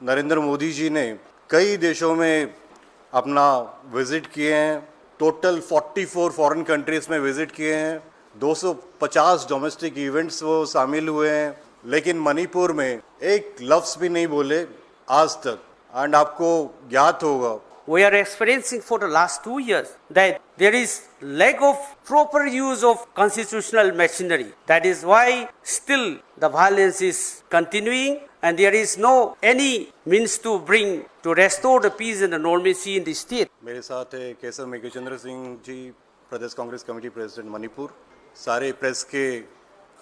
नरेंद्र मोदी जी ने कई देशों में अपना विज़िट किए हैं। टोटल 44 फॉरेन कंट्रीज़ में विज़िट किए हैं। 250 डोमेस्टिक इवेंट्स वो शामिल हुए हैं, लेकिन मणिपुर में एक लफ्ज़ भी नहीं बोले आज तक। एंड आपको ज्ञात होगा, We are experiencing for the last 2 years that there is lack of proper use of constitutional machinery. That is why still the violence is continuing and there is no any means to restore the peace and the normalcy in the state. मेरे साथ है केशव मेघचंद्र सिंह जी, प्रदेश Congress committee president Manipur. सारे press के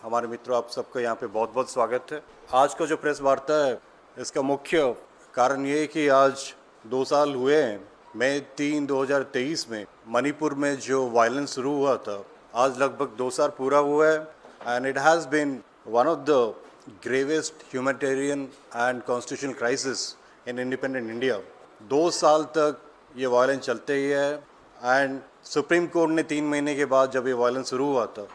हमारे मित्रों, आप सबका यहाँ पे बहुत बहुत स्वागत है। आज का जो प्रेस वार्ता है, इसका मुख्य कारण ये है कि आज 2 साल हुए हैं। मई 3, 2023 में मणिपुर में जो वायलेंस शुरू हुआ था, आज लगभग 2 साल पूरा हुआ है। And it has been one of the gravest humanitarian and constitutional crisis in independent India. 2 साल तक ये वायलेंस चलते ही है। एंड सुप्रीम कोर्ट ने 3 महीने के बाद जब ये वायलेंस शुरू हुआ था,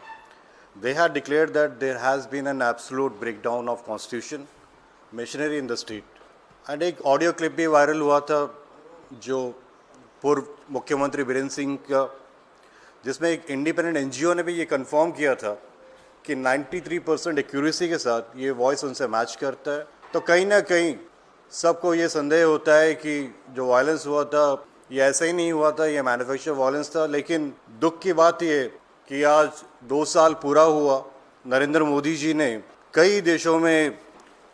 they had declared that there has been an absolute breakdown of constitution machinery in the state. And एक ऑडियो क्लिप भी वायरल हुआ था जो पूर्व मुख्यमंत्री बीरेंद्र सिंह का, जिसमें एक इंडिपेंडेंट एनजीओ ने भी ये कंफर्म किया था कि 93% एक्यूरेसी के साथ ये वॉइस उनसे मैच करता है। तो कहीं ना कहीं सबको ये संदेह होता है कि जो वायलेंस हुआ था ये ऐसा ही नहीं हुआ था, ये मैन्युफैक्चर वायलेंस था। लेकिन दुख की बात ये कि आज 2 साल पूरा हुआ, नरेंद्र मोदी जी ने कई देशों में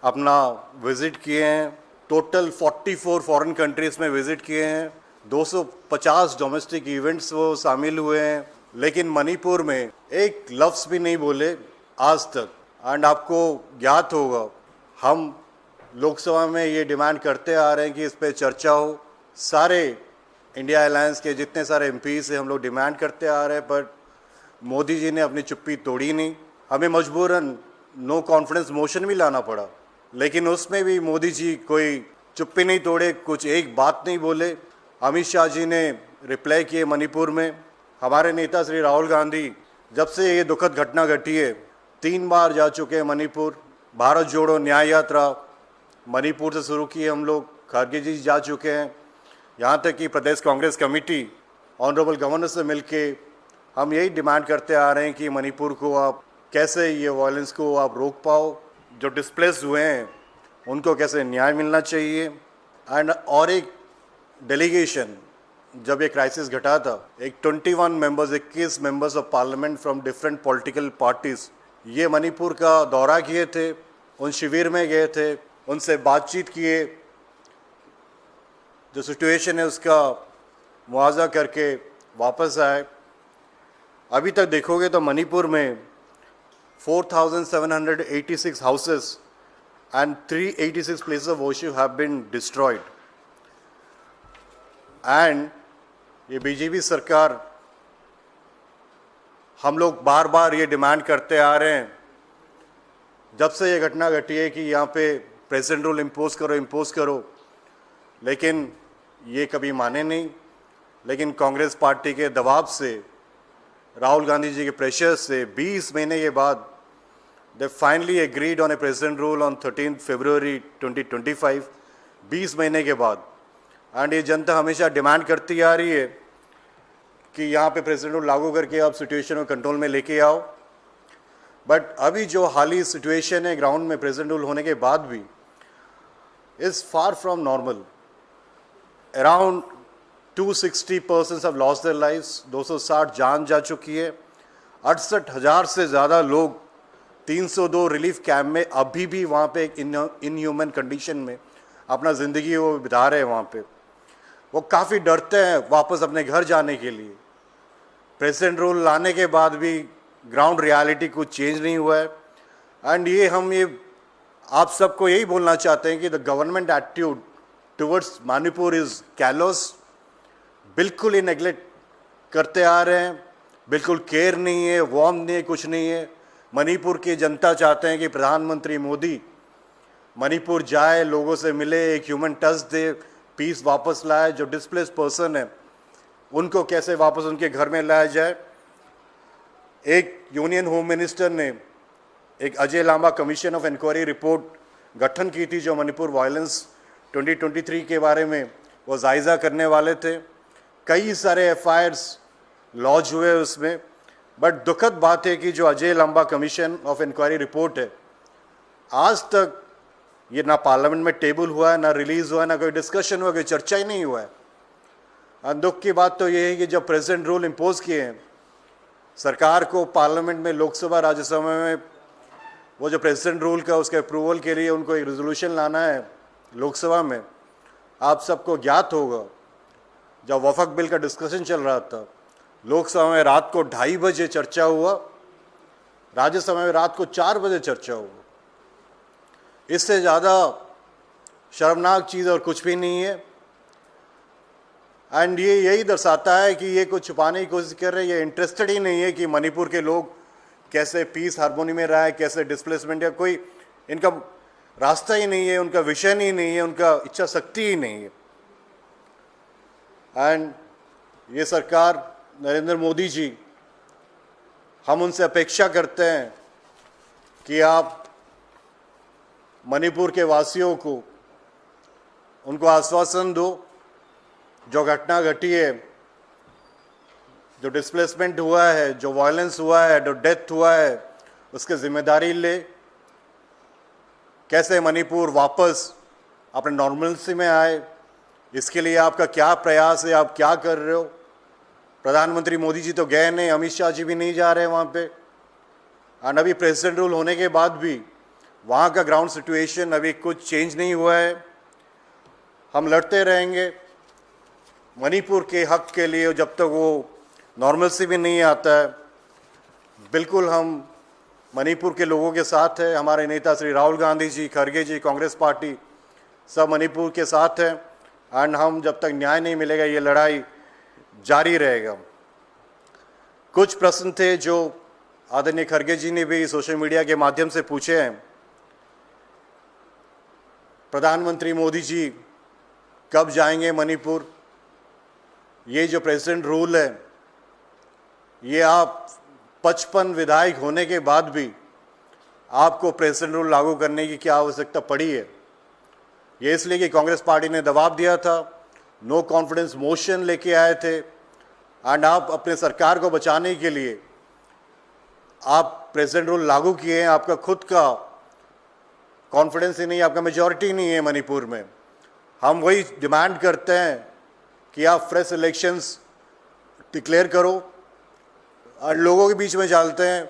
अपना विज़िट किए हैं। टोटल 44 फॉरेन कंट्रीज़ में विज़िट किए हैं। 250 डोमेस्टिक इवेंट्स वो शामिल हुए हैं, लेकिन मणिपुर में एक लफ्ज़ भी नहीं बोले आज तक। एंड आपको ज्ञात होगा, हम लोकसभा में ये डिमांड करते आ रहे हैं कि इस पर चर्चा हो। सारे इंडिया अलायंस के जितने सारे एमपी से हम लोग डिमांड करते आ रहे हैं, पर मोदी जी ने अपनी चुप्पी तोड़ी नहीं। हमें मजबूरन नो कॉन्फिडेंस मोशन भी लाना पड़ा, लेकिन उसमें भी मोदी जी कोई चुप्पी नहीं तोड़े, कुछ एक बात नहीं बोले। अमित शाह जी ने रिप्लाई किए मणिपुर में। हमारे नेता श्री राहुल गांधी जब से ये दुखद घटना घटी है 3 बार जा चुके हैं मणिपुर। भारत जोड़ो न्याय यात्रा मणिपुर से शुरू की है हम लोग, खड़गे जी जा चुके हैं। यहाँ तक कि प्रदेश कांग्रेस कमेटी ऑनरेबल गवर्नर से मिलके हम यही डिमांड करते आ रहे हैं कि मणिपुर को आप कैसे ये वायलेंस को आप रोक पाओ। जो डिस्प्लेस हुए हैं उनको कैसे न्याय मिलना चाहिए। एंड और एक डेलीगेशन जब ये क्राइसिस घटा था, एक 21 members of parliament from different political parties ये मणिपुर का दौरा किए थे, उन शिविर में गए थे, उनसे बातचीत किए, जो सिचुएशन है उसका मुआवजा करके वापस आए। अभी तक देखोगे तो मणिपुर में 4,786 houses and 386 places of worship have been destroyed. And ये बीजेपी सरकार, हम लोग बार बार ये डिमांड करते आ रहे हैं जब से ये घटना घटी है कि यहाँ पे प्रेसिडेंट रूल इम्पोज करो, लेकिन ये कभी माने नहीं। लेकिन कांग्रेस पार्टी के दबाव से, राहुल गांधी जी के प्रेशर से 20 महीने के बाद they finally agreed on a president rule on 13 February 2025, 20 महीने के बाद। एंड ये जनता हमेशा डिमांड करती आ रही है कि यहाँ पे प्रेसिडेंट रूल लागू करके आप सिचुएशन को कंट्रोल में लेके आओ। बट अभी जो हाली सिचुएशन है ग्राउंड में प्रेसिडेंट रूल होने के बाद भी is far from normal. Around 260 persons have lost their lives, 260 जान जा चुकी है। 68,000 से ज़्यादा लोग 302 रिलीफ कैंप में अभी भी वहाँ पे एक इनह्यूमन कंडीशन में अपना ज़िंदगी वो बिता रहे हैं। वहाँ पे वो काफ़ी डरते हैं वापस अपने घर जाने के लिए। प्रेसिडेंट रूल लाने के बाद भी ग्राउंड रियलिटी कुछ चेंज नहीं हुआ है। एंड ये आप सबको यही बोलना चाहते हैं कि the government attitude towards Manipur is callus. बिल्कुल ही नेगलेक्ट करते आ रहे हैं, बिल्कुल केयर नहीं है, वार्म नहीं है, कुछ नहीं है। मणिपुर की जनता चाहते हैं कि प्रधानमंत्री मोदी मणिपुर जाए, लोगों से मिले, एक ह्यूमन टच दे, पीस वापस लाए। जो डिस्प्लेस पर्सन है उनको कैसे वापस उनके घर में लाया जाए। एक यूनियन होम मिनिस्टर ने एक Ajay Lamba commission of inquiry report गठन की थी जो मणिपुर वायलेंस 2023 के बारे में वो जायज़ा करने वाले थे। कई सारे FIRs लॉन्च हुए उसमें, बट दुखद बात है कि जो अजय लंबा कमीशन ऑफ इंक्वायरी रिपोर्ट है, आज तक ये ना पार्लियामेंट में टेबल हुआ है, ना रिलीज़ हुआ है, ना कोई डिस्कशन हुआ, कोई चर्चा ही नहीं हुआ है। और दुख की बात तो ये है कि जब प्रेसिडेंट रूल इम्पोज किए हैं, सरकार को पार्लियामेंट में, लोकसभा राज्यसभा में वो जो प्रेसिडेंट रूल का उसके अप्रूवल के लिए उनको एक रेजोल्यूशन लाना है लोकसभा में। आप सबको ज्ञात होगा जब वफाक बिल का डिस्कशन चल रहा था, लोकसभा में रात को 2:30 बजे चर्चा हुआ, राज्यसभा में रात को 4 बजे चर्चा हुआ। इससे ज़्यादा शर्मनाक चीज़ और कुछ भी नहीं है। एंड ये यही दर्शाता है कि ये कुछ छुपाने की कोशिश कर रहे हैं, ये इंटरेस्टेड ही नहीं है कि मणिपुर के लोग कैसे पीस हार्मोनी में रहा है, कैसे डिस्प्लेसमेंट, या कोई इनका रास्ता ही नहीं है, उनका विजन ही नहीं है, उनका इच्छा शक्ति ही नहीं है। एंड ये सरकार नरेंद्र मोदी जी, हम उनसे अपेक्षा करते हैं कि आप मणिपुर के वासियों को उनको आश्वासन दो, जो घटना घटी है, जो डिस्प्लेसमेंट हुआ है, जो वायलेंस हुआ है, जो डेथ हुआ है, उसकी जिम्मेदारी ले। कैसे मणिपुर वापस अपने नॉर्मलसी में आए, इसके लिए आपका क्या प्रयास है, आप क्या कर रहे हो। प्रधानमंत्री मोदी जी तो गए नहीं, अमित शाह जी भी नहीं जा रहे वहाँ पे। और अभी प्रेसिडेंट रूल होने के बाद भी वहाँ का ग्राउंड सिचुएशन अभी कुछ चेंज नहीं हुआ है। हम लड़ते रहेंगे मणिपुर के हक के लिए जब तक वो नॉर्मलसी भी नहीं आता है। बिल्कुल हम मणिपुर के लोगों के साथ हैं। हमारे नेता श्री राहुल गांधी जी, खड़गे जी, कांग्रेस पार्टी सब मणिपुर के साथ हैं। एंड हम जब तक न्याय नहीं मिलेगा ये लड़ाई जारी रहेगा। कुछ प्रश्न थे जो आदरणीय खड़गे जी ने भी सोशल मीडिया के माध्यम से पूछे हैं। प्रधानमंत्री मोदी जी कब जाएंगे मणिपुर? ये जो प्रेसिडेंट रूल है, ये आप 55 विधायक होने के बाद भी आपको प्रेसिडेंट रूल लागू करने की क्या आवश्यकता पड़ी है? ये इसलिए कि कांग्रेस पार्टी ने दबाव दिया था, नो कॉन्फिडेंस मोशन लेके आए थे। एंड आप अपने सरकार को बचाने के लिए आप प्रेसिडेंट रूल लागू किए हैं। आपका खुद का कॉन्फिडेंस ही नहीं, आपका मेजॉरिटी नहीं है मणिपुर में। हम वही डिमांड करते हैं कि आप फ्रेश इलेक्शंस डिक्लेयर करो और लोगों के बीच में चलते हैं।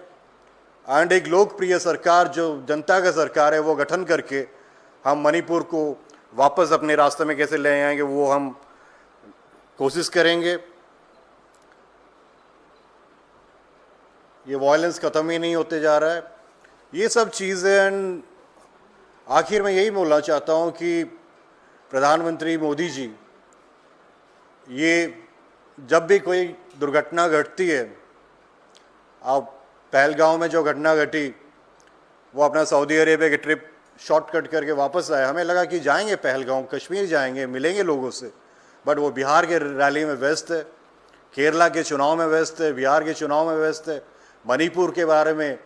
एंड एक लोकप्रिय सरकार जो जनता का सरकार है वो गठन करके हम मणिपुर को वापस अपने रास्ते में कैसे ले आएंगे वो हम कोशिश करेंगे। ये वायलेंस ख़त्म ही नहीं होते जा रहा है। ये सब चीज़ें, आखिर में यही बोलना चाहता हूँ कि प्रधानमंत्री मोदी जी, ये जब भी कोई दुर्घटना घटती है, आप पहलगांव में जो घटना घटी, वो अपना सऊदी अरेबिया की ट्रिप शॉर्टकट करके वापस आए। हमें लगा कि जाएंगे पहलगांव, कश्मीर जाएंगे, मिलेंगे लोगों से, बट वो बिहार के रैली में व्यस्त है, केरला के चुनाव में व्यस्त है, बिहार के चुनाव में व्यस्त है, मणिपुर के बारे में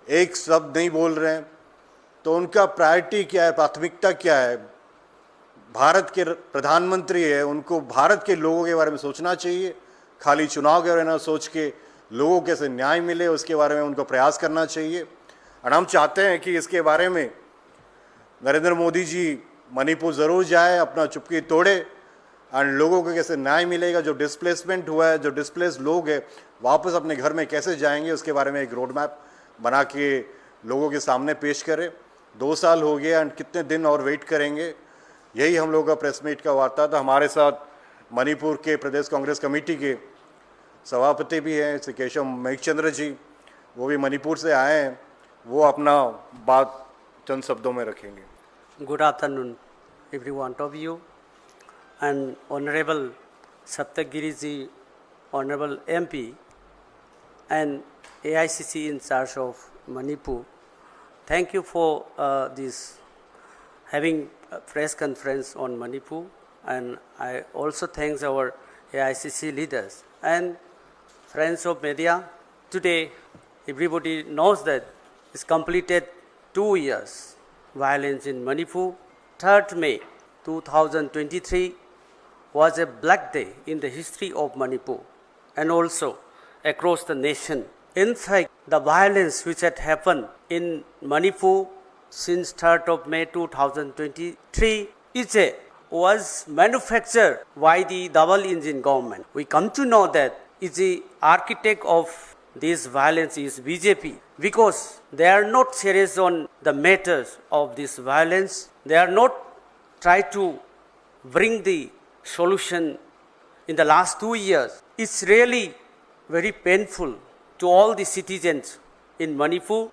एक शब्द नहीं बोल रहे हैं। तो उनका प्रायोरिटी क्या है, प्राथमिकता क्या है? भारत के प्रधानमंत्री है, उनको भारत के लोगों के बारे में सोचना चाहिए। खाली चुनाव के बारे में सोच के लोगों के से न्याय मिले उसके बारे में उनको प्रयास करना चाहिए। और हम चाहते हैं कि इसके बारे में नरेंद्र मोदी जी मणिपुर ज़रूर जाए, अपना चुप्पी तोड़े और लोगों को कैसे न्याय मिलेगा। जो डिस्प्लेसमेंट हुआ है, जो डिस्प्लेस लोग हैं, वापस अपने घर में कैसे जाएंगे, उसके बारे में एक रोड मैप बना के लोगों के सामने पेश करें। 2 साल हो गए एंड कितने दिन और वेट करेंगे? यही हम लोगों का प्रेस मीट का वार्ता था। हमारे साथ मणिपुर के प्रदेश कांग्रेस कमेटी के सभापति भी हैं श्री केशव महिचंद्र जी, वो भी मणिपुर से आए हैं। वो अपना बात चंद शब्दों में रखेंगे। Good afternoon, every one of you, and Honorable Saptagiri ji, Honorable MP, and AICC in charge of Manipur. Thank you for this having a press conference on Manipur, and I also thank our AICC leaders and friends of media. Today, everybody knows that it's completed 2 years violence in Manipur. 3rd May 2023 was a black day in the history of Manipur and also across the nation. In fact, the violence which had happened in Manipur since 3rd of May 2023 was manufactured by the double engine government. We come to know that the architect of this violence is BJP because they are not serious on the matters of this violence. They are not try to bring the solution in the last 2 years. It's really very painful to all the citizens in Manipur.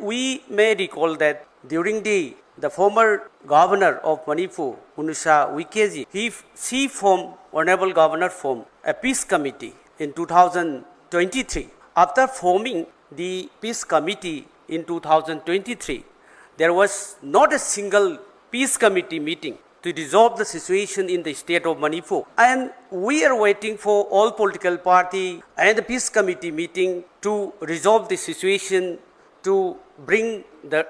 We may recall that during the former governor of Manipur, Unusha Wikeji, she formed, Honorable Governor formed a peace committee in 2023. After forming the peace committee in 2023, there was not a single peace committee meeting to resolve the situation in the state of Manipur. And we are waiting for all political party and the peace committee meeting to resolve the situation, to bring the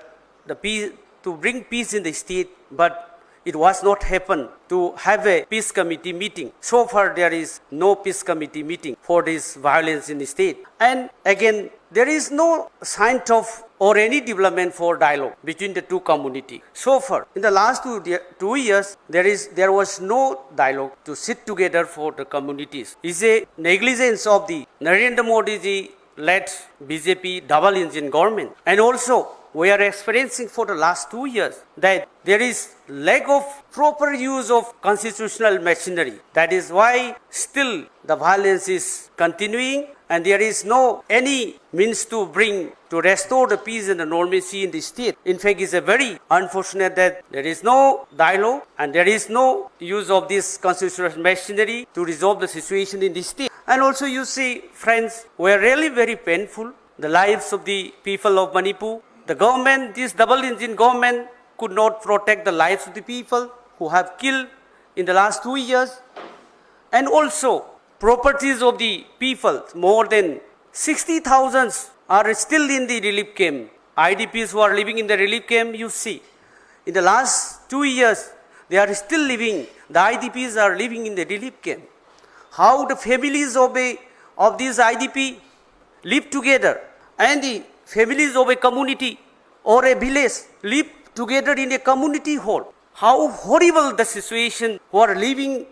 peace, to bring peace in the state, but it was not happen to have a peace committee meeting. So far there is no peace committee meeting for this violence in the state. And again, there is no sign of or any development for dialogue between the two communities. So far, in the last 2 years, there was no dialogue to sit together for the communities. It's a negligence of the Narendra Modi ji led BJP double engine government. And also, we are experiencing for the last 2 years that there is lack of proper use of constitutional machinery. That is why still the violence is continuing and there is no any means to restore the peace and the normalcy in the state. In fact, it's a very unfortunate that there is no dialogue and there is no use of this constitutional machinery to resolve the situation in the state. And also you see, friends, we are really very painful, the lives of the people of Manipur. The government, this double engine government, could not protect the lives of the people who have killed in the last 2 years. And also, properties of the people, more than 60,000 are still in the relief camp. IDPs who are living in the relief camp, you see. In the last 2 years, they are still living, the IDPs are living in the relief camp. How the families of these IDP live together and the families of a community or a village live together in a community hall. How horrible the situation who are living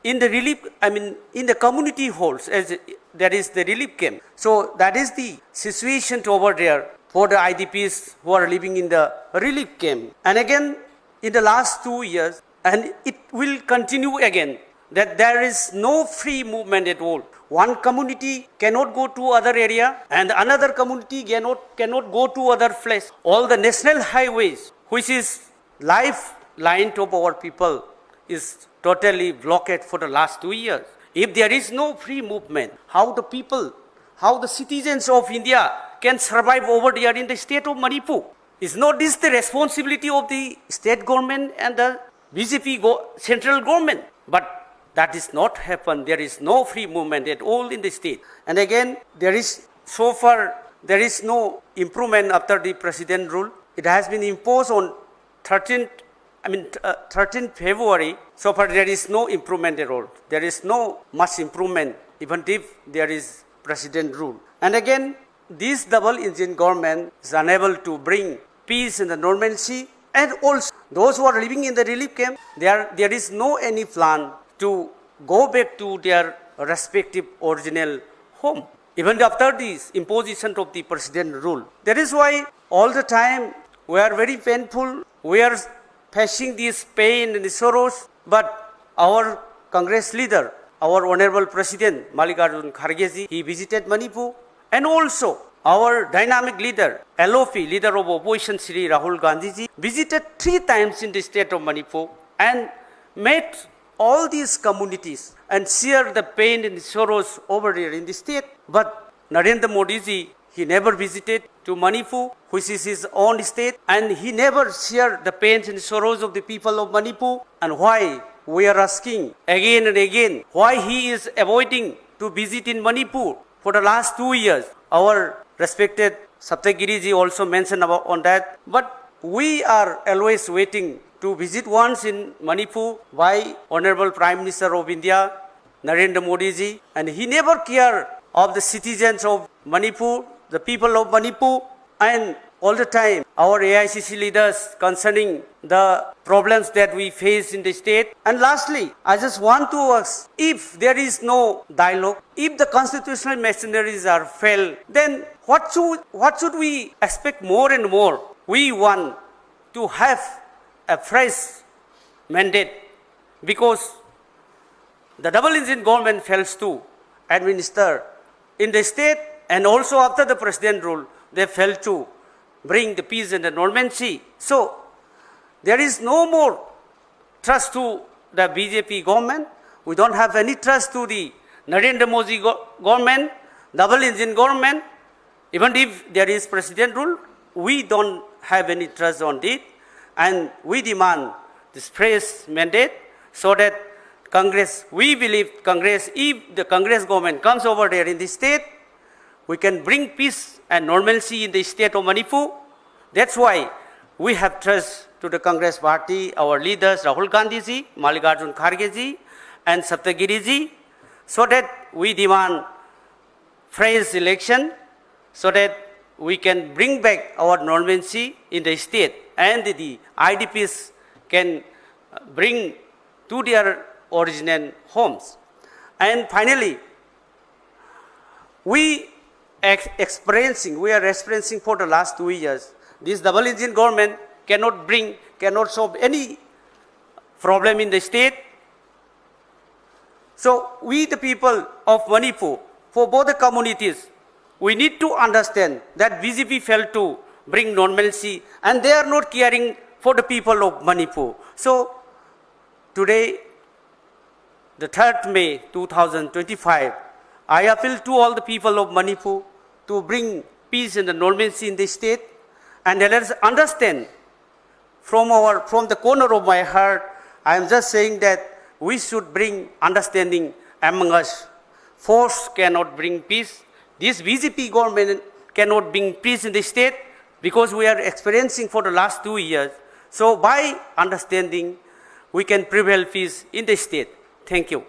in the community halls as there is the relief camp. So that is the situation over there for the IDPs who are living in the relief camp. And again, in the last 2 years, and it will continue again, that there is no free movement at all. One community cannot go to other area and another community cannot go to other place. All the national highways, which is lifeline of our people, is totally blocked for the last 2 years. If there is no free movement, how the citizens of India can survive over there in the state of Manipur? Is not this the responsibility of the state government and the BJP central government? But that is not happen. There is no free movement at all in the state. And again, so far there is no improvement after the president rule. It has been imposed on 13th February. So far there is no improvement at all. There is no much improvement even if there is president rule. And again, this double engine government is unable to bring peace and the normalcy. And also those who are living in the relief camp, there is no any plan to go back to their respective original home, even after this imposition of the president rule. That is why all the time we are very painful, we are facing this pain and sorrows, but our Congress leader, our Honorable President Mallikarjun Kharge, he visited Manipur, and also our dynamic leader, LOP, leader of opposition Shri Rahul Gandhi, visited 3 times in the state of Manipur and met all these communities and share the pain and sorrows over there in the state. But Narendra Modi ji, he never visited to Manipur, which is his own state, and he never shared the pains and sorrows of the people of Manipur. And why? We are asking again and again, why he is avoiding to visit in Manipur for the last 2 years. Our respected Saptagiri ji also mentioned on that. But we are always waiting to visit once in Manipur by Honorable Prime Minister of India, Narendra Modi ji, and he never cared of the citizens of Manipur, the people of Manipur, and all the time our AICC leaders concerning the problems that we face in the state. And lastly, I just want to ask, if there is no dialogue, if the constitutional machineries are failed, then what should we expect more and more? We want to have a fresh mandate, because the double engine government fails to administer in the state, and also after the president rule, they failed to bring the peace and the normalcy. So there is no more trust to the BJP government. We don't have any trust to the Narendra Modi government, double engine government. Even if there is president rule, we don't have any trust on it. And we demand this fresh mandate so that Congress, we believe Congress, if the Congress government comes over there in the state, we can bring peace and normalcy in the state of Manipur. That's why we have trust to the Congress party, our leaders Rahul Gandhi ji, Mallikarjun Kharge ji, and Saptagiri ji, so that we demand fresh election, so that we can bring back our normalcy in the state, and the IDPs can bring to their original homes. And finally, we are experiencing for the last 2 years, this double engine government cannot solve any problem in the state. So we, the people of Manipur, for both the communities, we need to understand that BJP failed to bring normalcy, and they are not caring for the people of Manipur. So today, the 3rd May 2025, I appeal to all the people of Manipur to bring peace and normalcy in the state, and let us understand from the corner of my heart, I am just saying that we should bring understanding among us. Force cannot bring peace. This BJP government cannot bring peace in the state, because we are experiencing for the last 2 years. So by understanding, we can prevail peace in the state. Thank you.